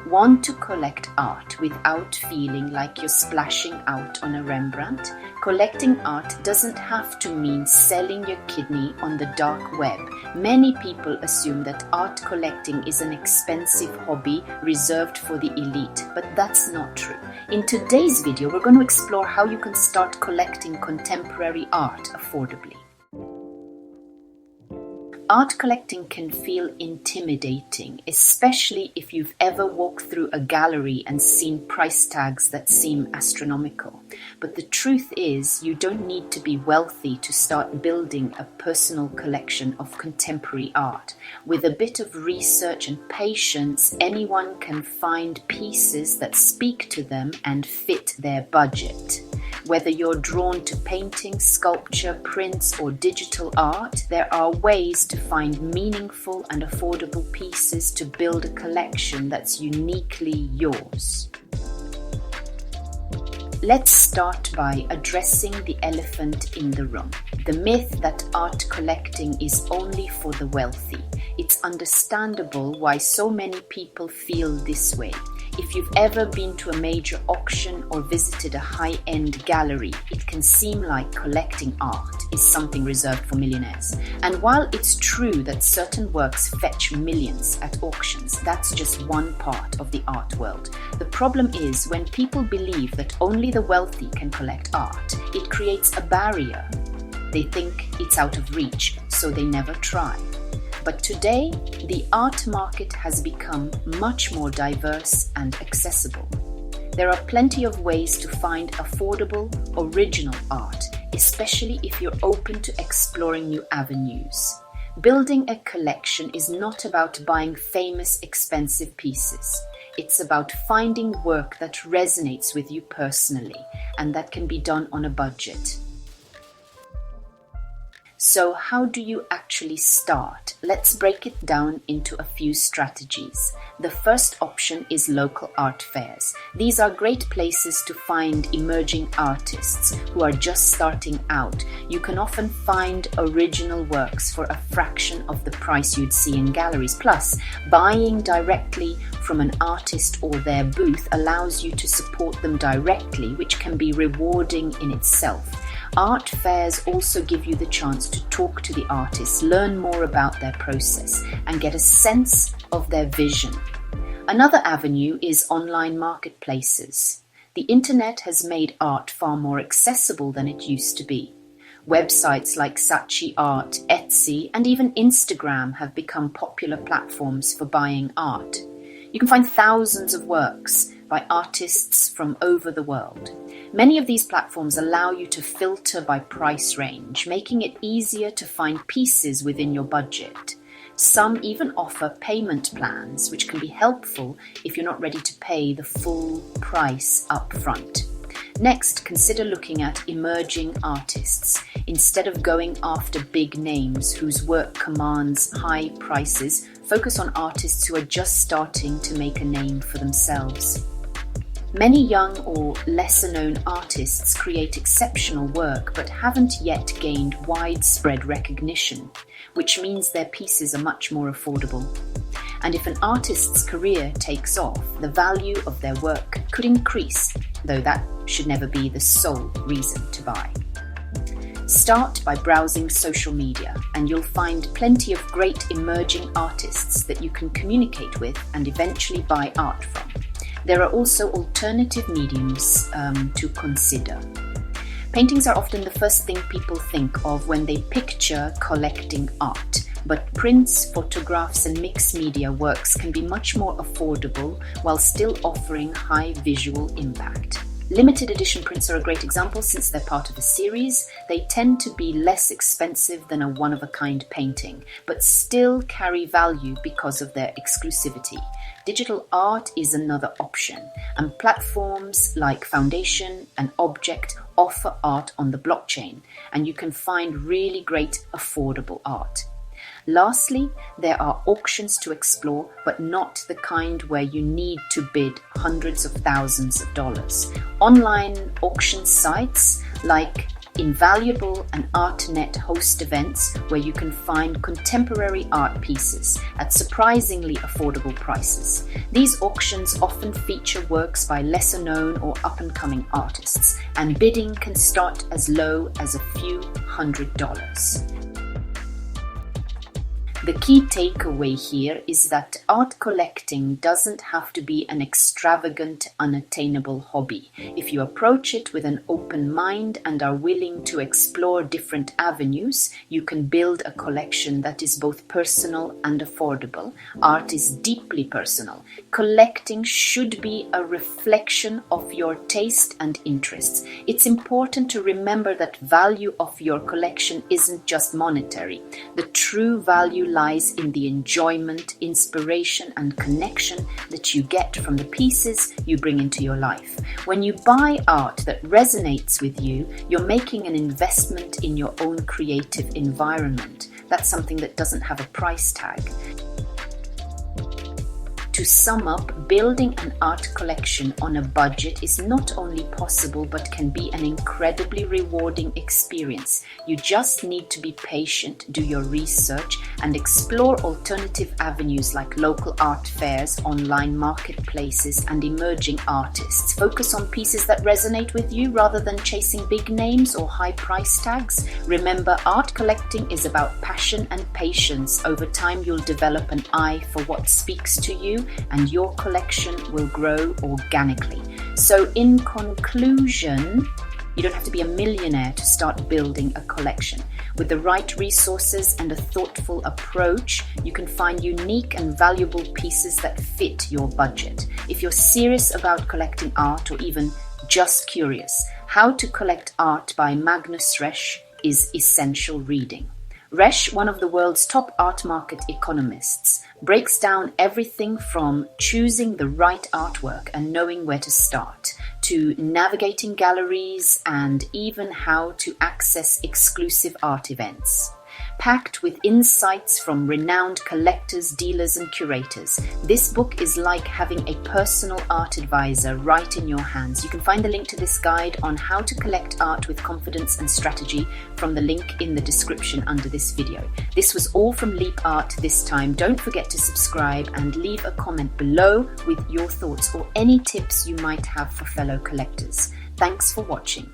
Want to collect art without feeling like you're splashing out on a Rembrandt? Collecting art doesn't have to mean selling your kidney on the dark web. Many people assume that art collecting is an expensive hobby reserved for the elite, but that's not true. In today's video, we're going to explore how you can start collecting contemporary art affordably. Art collecting can feel intimidating, especially if you've ever walked through a gallery and seen price tags that seem astronomical. But the truth is, you don't need to be wealthy to start building a personal collection of contemporary art. With a bit of research and patience, anyone can find pieces that speak to them and fit their budget. Whether you're drawn to painting, sculpture, prints, or digital art, there are ways to find meaningful and affordable pieces to build a collection that's uniquely yours. Let's start by addressing the elephant in the room. The myth that art collecting is only for the wealthy. It's understandable why so many people feel this way. If you've ever been to a major auction or visited a high-end gallery, it can seem like collecting art is something reserved for millionaires. And while it's true that certain works fetch millions at auctions, that's just one part of the art world. The problem is when people believe that only the wealthy can collect art, it creates a barrier. They think it's out of reach, so they never try. But today, the art market has become much more diverse and accessible. There are plenty of ways to find affordable, original art, especially if you're open to exploring new avenues. Building a collection is not about buying famous, expensive pieces. It's about finding work that resonates with you personally and that can be done on a budget. So how do you actually start? Let's break it down into a few strategies. The first option is local art fairs. These are great places to find emerging artists who are just starting out. You can often find original works for a fraction of the price you'd see in galleries. Plus, buying directly from an artist or their booth allows you to support them directly, which can be rewarding in itself. Art fairs also give you the chance to talk to the artists, learn more about their process, and get a sense of their vision. Another avenue is online marketplaces. The internet has made art far more accessible than it used to be. Websites like Saatchi Art, Etsy, and even Instagram have become popular platforms for buying art. You can find thousands of works by artists from over the world. Many of these platforms allow you to filter by price range, making it easier to find pieces within your budget. Some even offer payment plans, which can be helpful if you're not ready to pay the full price up front. Next, consider looking at emerging artists. Instead of going after big names whose work commands high prices, focus on artists who are just starting to make a name for themselves. Many young or lesser-known artists create exceptional work but haven't yet gained widespread recognition, which means their pieces are much more affordable. And if an artist's career takes off, the value of their work could increase, though that should never be the sole reason to buy. Start by browsing social media, and you'll find plenty of great emerging artists that you can communicate with and eventually buy art from. There are also alternative mediums to consider. Paintings are often the first thing people think of when they picture collecting art, but prints, photographs, and mixed media works can be much more affordable while still offering high visual impact. Limited edition prints are a great example since they're part of a series. They tend to be less expensive than a one-of-a-kind painting, but still carry value because of their exclusivity. Digital art is another option, and platforms like Foundation and Object offer art on the blockchain, and you can find really great affordable art. Lastly, there are auctions to explore, but not the kind where you need to bid hundreds of thousands of dollars. Online auction sites like Invaluable and ArtNet host events where you can find contemporary art pieces at surprisingly affordable prices. These auctions often feature works by lesser known or up-and-coming artists, and bidding can start as low as a few $100s. The key takeaway here is that art collecting doesn't have to be an extravagant, unattainable hobby. If you approach it with an open mind and are willing to explore different avenues, you can build a collection that is both personal and affordable. Art is deeply personal. Collecting should be a reflection of your taste and interests. It's important to remember that value of your collection isn't just monetary. The true value lies in the enjoyment, inspiration, and connection that you get from the pieces you bring into your life. When you buy art that resonates with you, you're making an investment in your own creative environment. That's something that doesn't have a price tag. To sum up, building an art collection on a budget is not only possible but can be an incredibly rewarding experience. You just need to be patient, do your research, and explore alternative avenues like local art fairs, online marketplaces, and emerging artists. Focus on pieces that resonate with you rather than chasing big names or high price tags. Remember, art collecting is about passion and patience. Over time, you'll develop an eye for what speaks to you, and your collection will grow organically. So in conclusion, you don't have to be a millionaire to start building a collection. With the right resources and a thoughtful approach, you can find unique and valuable pieces that fit your budget. If you're serious about collecting art or even just curious, How to Collect Art by Magnus Resch is essential reading. Resch, one of the world's top art market economists, breaks down everything from choosing the right artwork and knowing where to start, to navigating galleries and even how to access exclusive art events. Packed with insights from renowned collectors, dealers, and curators, this book is like having a personal art advisor right in your hands. You can find the link to this guide on how to collect art with confidence and strategy from the link in the description under this video. This was all from Leap Art this time. Don't forget to subscribe and leave a comment below with your thoughts or any tips you might have for fellow collectors. Thanks for watching.